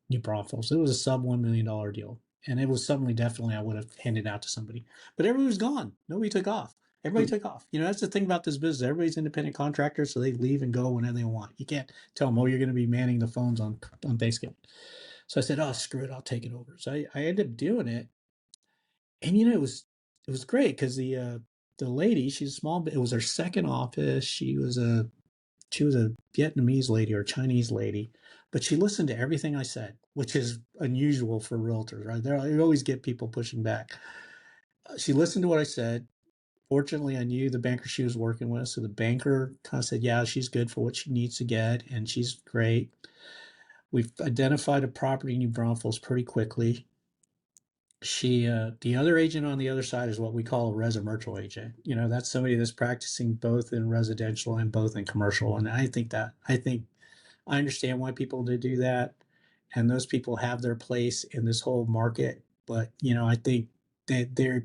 New Braunfels. It was a sub $1 million deal, and it was suddenly definitely I would have handed out to somebody, but everybody was gone. Nobody took off. Everybody took off. That's the thing about this business. Everybody's independent contractors, so they leave and go whenever they want. You can't tell them, oh, you're going to be manning the phones on Thanksgiving. So I said, oh, screw it, I'll take it over. So I ended up doing it, and it was great because the lady, she's small, it was her second office. She was a Vietnamese lady or Chinese lady, but she listened to everything I said, which is unusual for realtors, right? There, you always get people pushing back. She listened to what I said. Fortunately, I knew the banker she was working with, so the banker kind of said, "Yeah, she's good for what she needs to get, and she's great." We've identified a property in New Braunfels pretty quickly. The other agent on the other side is what we call a residential agent. That's somebody that's practicing both in residential and both in commercial. And I understand why people do that, and those people have their place in this whole market. But I think that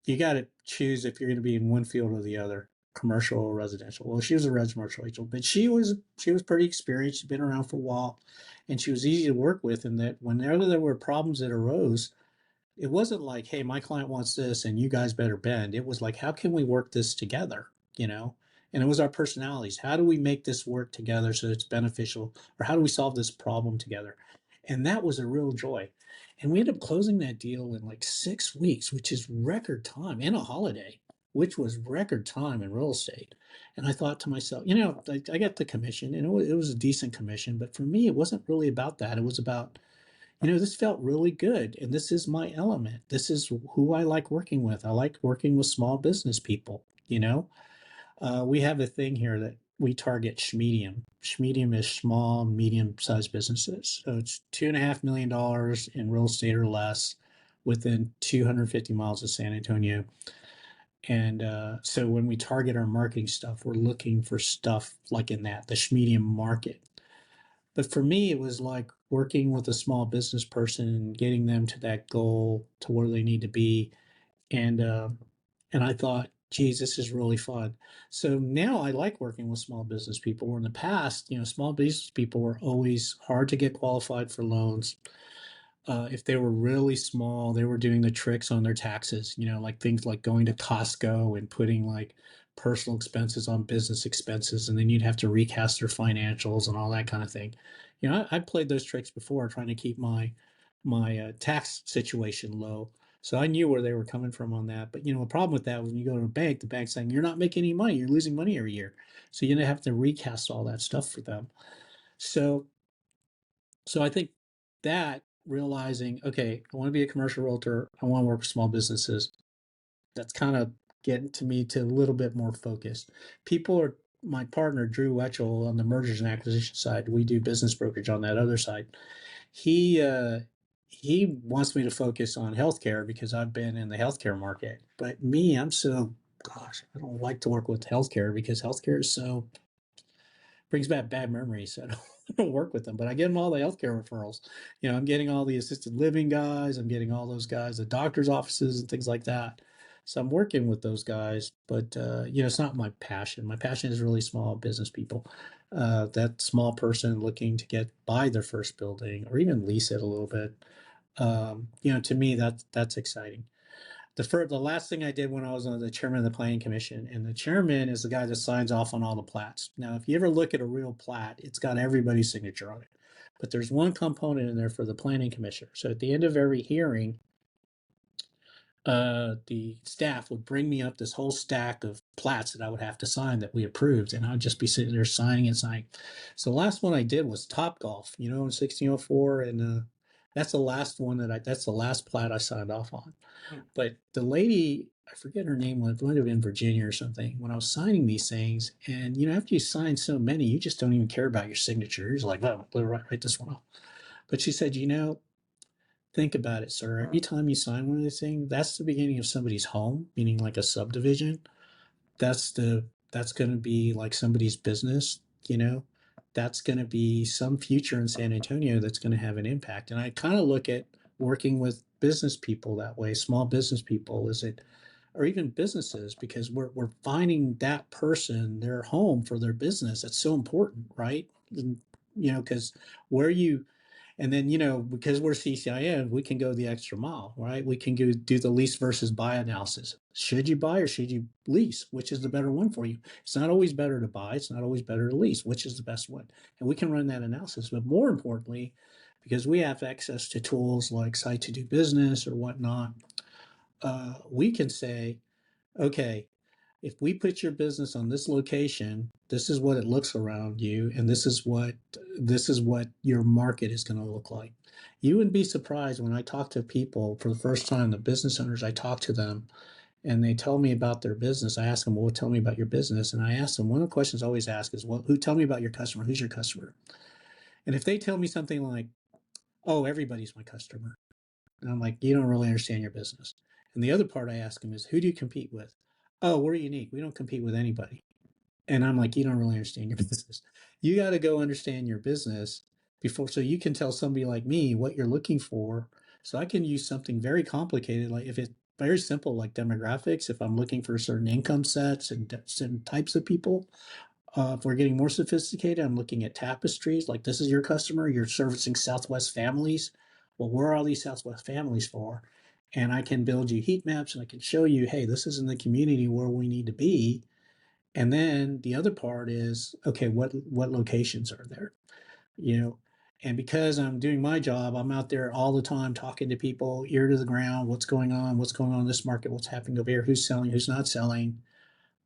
you got to choose if you're going to be in one field or the other, commercial or residential. Well, she was a residential agent, but she was pretty experienced. She'd been around for a while, and she was easy to work with. In that, whenever there were problems that arose, it wasn't like, hey, my client wants this and you guys better bend. It was like, how can we work this together? You know? And it was our personalities. How do we make this work together so it's beneficial? Or how do we solve this problem together? And that was a real joy. And we ended up closing that deal in like 6 weeks, which is record time, and a holiday, which was record time in real estate. And I thought to myself, I got the commission, and it was a decent commission, but for me, it wasn't really about that. It was about, this felt really good, and this is my element. This is who I like working with. I like working with small business people. We have a thing here that we target schmedium. Schmedium is small, medium-sized businesses. So it's $2.5 million in real estate or less within 250 miles of San Antonio. And so when we target our marketing stuff, we're looking for stuff like in the schmedium market. But for me, it was like working with a small business person and getting them to that goal, to where they need to be. And I thought, geez, this is really fun. So now I like working with small business people. Where in the past, small business people were always hard to get qualified for loans. If they were really small, they were doing the tricks on their taxes, like things like going to Costco and putting like personal expenses on business expenses, and then you'd have to recast their financials and all that kind of thing. I played those tricks before, trying to keep my tax situation low. So I knew where they were coming from on that. But the problem with that was when you go to a bank, the bank's saying you're not making any money, you're losing money every year. So you have to recast all that stuff for them. So I think that realizing, okay, I want to be a commercial realtor, I want to work with small businesses, that's kind of getting to me to a little bit more focused. My partner, Drew Wetchell, on the mergers and acquisition side, we do business brokerage on that other side. He wants me to focus on healthcare because I've been in the healthcare market. But me, gosh, I don't like to work with healthcare because healthcare is so brings back bad memories. So I don't, I don't work with them, but I get them all the healthcare referrals. I'm getting all the assisted living guys. I'm getting all those guys, the doctor's offices and things like that. So I'm working with those guys, but it's not my passion. My passion is really small business people. That small person looking to buy their first building or even lease it a little bit. To me, that's exciting. The last thing I did when I was on the chairman of the planning commission, and the chairman is the guy that signs off on all the plats. Now, if you ever look at a real plat, it's got everybody's signature on it, but there's one component in there for the planning commissioner. So at the end of every hearing, the staff would bring me up this whole stack of plats that I would have to sign that we approved, and I'd just be sitting there signing and signing. So the last one I did was Top Golf, in 1604, and that's the last one that's the last plat I signed off on. Hmm. But the lady, I forget her name, it might have been Virginia or something, when I was signing these things, and after you sign so many, you just don't even care about your signature. You're just like, oh, write this one off. But she said, think about it, sir. Every time you sign one of these things, that's the beginning of somebody's home, meaning like a subdivision. That's going to be like somebody's business, you know. That's going to be some future in San Antonio that's going to have an impact. And I kind of look at working with business people that way, small business people, is it, or even businesses, because we're finding that person their home for their business. That's so important, right? And, because where you and then, because we're CCIM, we can go the extra mile, right? We can go do the lease versus buy analysis. Should you buy or should you lease? Which is the better one for you? It's not always better to buy. It's not always better to lease. Which is the best one? And we can run that analysis. But more importantly, because we have access to tools like Site to Do Business or whatnot, we can say, okay, if we put your business on this location, this is what it looks around you, and this is what your market is going to look like. You wouldn't be surprised when I talk to people for the first time, the business owners, I talk to them and they tell me about their business. I ask them, well, tell me about your business. And I ask them, one of the questions I always ask is, well, tell me about your customer? Who's your customer? And if they tell me something like, oh, everybody's my customer. And I'm like, you don't really understand your business. And the other part I ask them is, who do you compete with? Oh, we're unique. We don't compete with anybody. And I'm like, you don't really understand your business. You got to go understand your business before, so you can tell somebody like me what you're looking for. So I can use something very complicated, like if it's very simple, like demographics, if I'm looking for certain income sets and certain types of people. If we're getting more sophisticated, I'm looking at tapestries. Like, this is your customer, you're servicing Southwest families. Well, where are all these Southwest families for? And I can build you heat maps and I can show you, hey, this is in the community where we need to be. And then the other part is, okay, what locations are there? You know, and because I'm doing my job, I'm out there all the time talking to people, ear to the ground, what's going on in this market, what's happening over here, who's selling, who's not selling.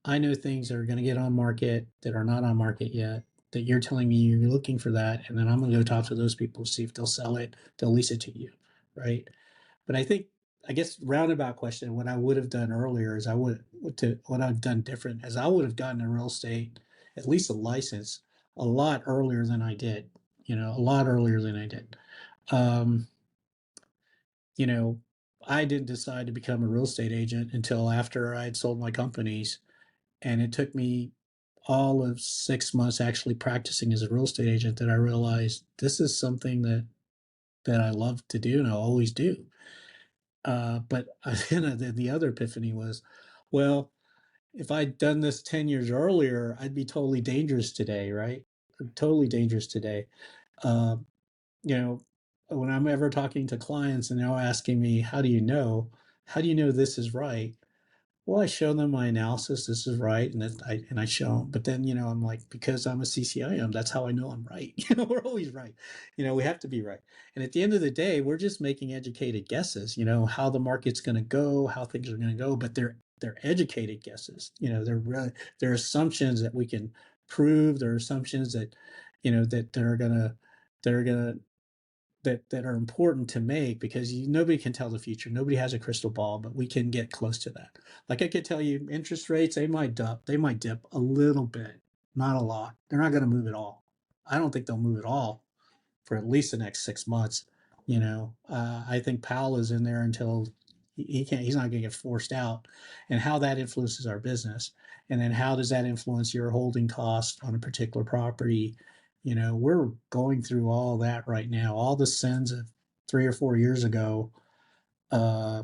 I know things that are going to get on market that are not on market yet. That you're telling me you're looking for that, and then I'm going to go talk to those people, see if they'll sell it, they'll lease it to you, right? But I guess roundabout question, what I would have done earlier is what I've done different is I would have gotten a real estate, at least a license, a lot earlier than I did. A lot earlier than I did. Um, you know, I didn't decide to become a real estate agent until after I had sold my companies, and it took me all of 6 months actually practicing as a real estate agent that I realized this is something that I love to do and I'll always do. But then the other epiphany was, well, if I'd done this 10 years earlier, I'd be totally dangerous today, right? Totally dangerous today. Um, you know, when I'm ever talking to clients and they're asking me, how do you know? How do you know this is right? Well, I show them my analysis. This is right, and I show them. But then I'm like, because I'm a CCIM, that's how I know I'm right. We're always right. We have to be right. And at the end of the day, we're just making educated guesses. How the market's going to go, how things are going to go. But they're educated guesses. They're assumptions that we can prove. They're assumptions that that are gonna that are important to make because nobody can tell the future. Nobody has a crystal ball, but we can get close to that. Like I could tell you, interest rates they might dip a little bit, not a lot. They're not going to move at all. I don't think they'll move at all for at least the next 6 months. I think Powell is in there until he can't. He's not going to get forced out, and how that influences our business, and then how does that influence your holding cost on a particular property? We're going through all that right now. All the sins of 3 or 4 years ago, uh,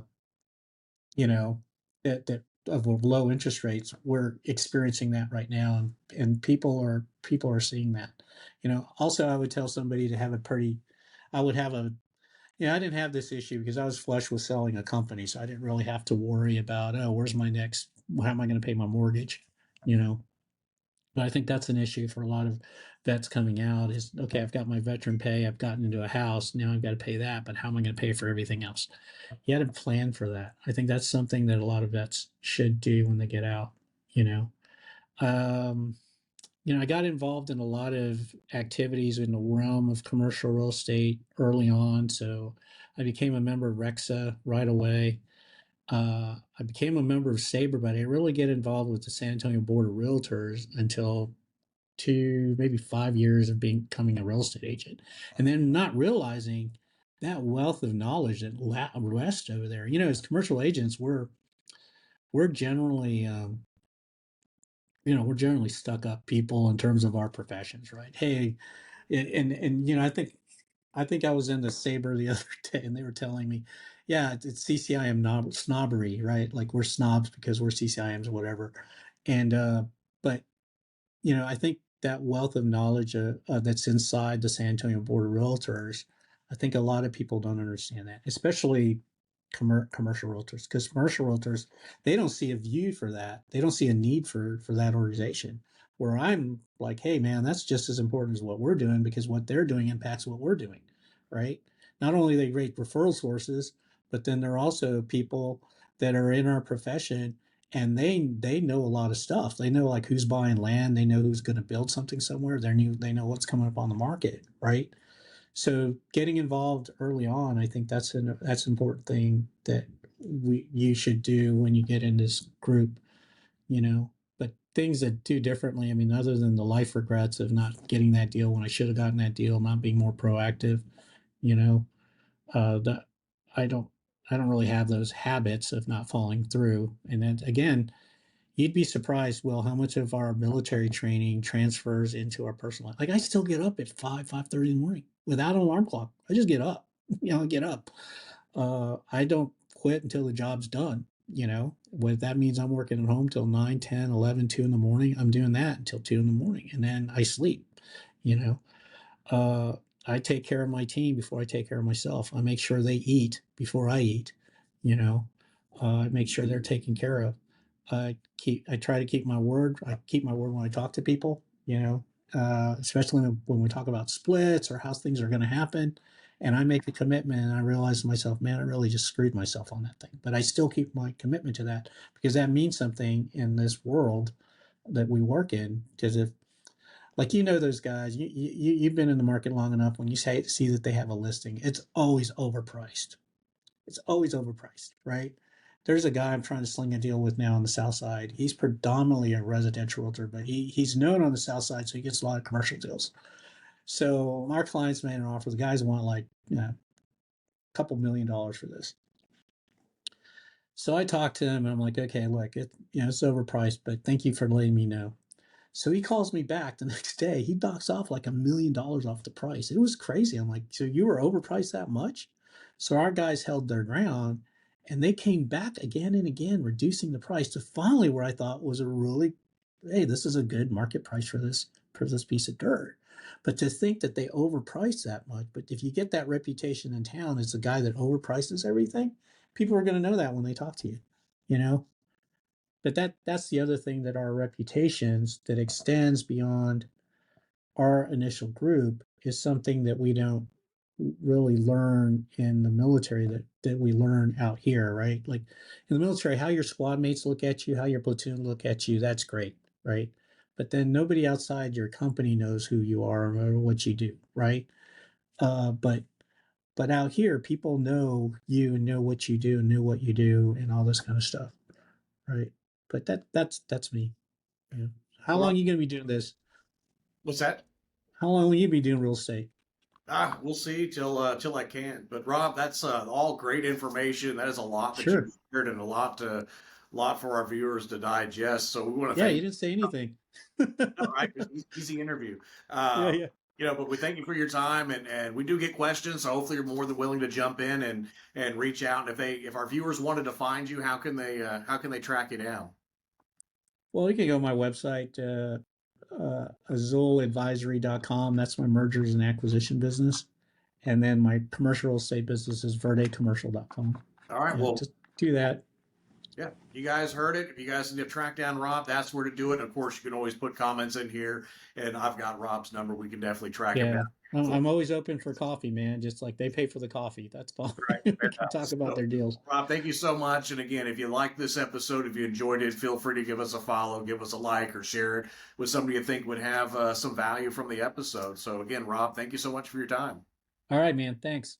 you know, that of low interest rates, we're experiencing that right now, and people are seeing that. Also, I would tell somebody to have a pretty, I would have a, I didn't have this issue because I was flush with selling a company, so I didn't really have to worry about, oh, where's my next, how am I going to pay my mortgage, you know. But I think that's an issue for a lot of vets coming out is, okay, I've got my veteran pay, I've gotten into a house, now I've got to pay that, but how am I going to pay for everything else? You had to plan for that. I think that's something that a lot of vets should do when they get out, you know. Um, I got involved in a lot of activities in the realm of commercial real estate early on. So I became a member of REXA right away. I became a member of SABRE, but I didn't really get involved with the San Antonio Board of Realtors until 2, maybe 5 years of becoming a real estate agent. And then not realizing that wealth of knowledge that rests over there. As commercial agents, we're generally we're generally stuck up people in terms of our professions, right? Hey, and I think I was in the Sabre the other day, and they were telling me, yeah, it's CCIM snobbery, right? Like we're snobs because we're CCIMs or whatever. And but I think that wealth of knowledge that's inside the San Antonio Board of Realtors, I think a lot of people don't understand that, especially commercial realtors, because commercial realtors, they don't see a view for that. They don't see a need for that organization. Where I'm like, hey, man, that's just as important as what we're doing because what they're doing impacts what we're doing, right? Not only are they great referral sources, but then they're also people that are in our profession and they know a lot of stuff. They know like who's buying land. They know who's going to build something somewhere. They know what's coming up on the market, right? So getting involved early on, I think that's an important thing that you should do when you get in this group, you know. But things that do differently, I mean, other than the life regrets of not getting that deal when I should have gotten that deal, not being more proactive, you know, that I don't I don't really have those habits of not following through. And then again, you'd be surprised, Will, how much of our military training transfers into our personal life. Like I still get up at 5:30 in the morning without an alarm clock. I just get up. I get up. I don't quit until the job's done. What that means I'm working at home till 9, 10, 11, 2 in the morning. I'm doing that until 2 in the morning. And then I sleep, you know. Uh, I take care of my team before I take care of myself. I make sure they eat before I eat. You know, I make sure they're taken care of. I try to keep my word. I keep my word when I talk to people. Especially when we talk about splits or how things are going to happen. And I make the commitment, and I realize to myself, man, I really just screwed myself on that thing. But I still keep my commitment to that because that means something in this world that we work in. Because if like those guys, you've been in the market long enough. When you see that they have a listing, it's always overpriced. It's always overpriced, right? There's a guy I'm trying to sling a deal with now on the south side. He's predominantly a residential realtor, but he's known on the south side, so he gets a lot of commercial deals. So our clients made an offer. The guys want like a couple $1 million for this. So I talked to him and I'm like, okay, look, it's overpriced, but thank you for letting me know. So he calls me back the next day. He knocks off like $1 million off the price. It was crazy. I'm like, so you were overpriced that much? So our guys held their ground and they came back again and again, reducing the price to finally where I thought was a really, hey, this is a good market price for this piece of dirt. But to think that they overpriced that much, but if you get that reputation in town as the guy that overprices everything, people are going to know that when they talk to you, you know? But that's the other thing, that our reputations that extends beyond our initial group is something that we don't really learn in the military that we learn out here, right? Like in the military, how your squad mates look at you, how your platoon look at you, that's great, right? But then nobody outside your company knows who you are or what you do, right? But out here, people know you and know what you do and know what you do and all this kind of stuff, right? But that's me. Yeah. How Well, long are you gonna be doing this? what's that? How long will you be doing real estate? We'll see till I can. But Rob, that's all great information. That is a lot that you Sure. shared and a lot for our viewers to digest. So we want to Yeah, thank you you. didn't say anything. All right, it was an easy interview. Yeah, Uh, yeah. but we thank you for your time, and we do get questions. So hopefully you're more than willing to jump in and reach out. And if our viewers wanted to find you, how can they track you down? Well, you can go to my website, azuladvisory.com. That's my mergers and acquisition business. And then my commercial real estate business is verdecommercial.com. All right. Yeah, Well, just do that. Yeah, you guys heard it. If you guys need to track down Rob, that's where to do it. Of course, you can always put comments in here, and I've got Rob's number. We can definitely track him down. Yeah. I'm For I'm always open for coffee, man. Just like they pay for the coffee. That's fine. We can talk about so, their deals. Rob, thank you so much. And again, if you like this episode, if you enjoyed it, feel free to give us a follow, give us a like, or share it with somebody you think would have some value from the episode. So again, Rob, thank you so much for your time. All right, man. Thanks.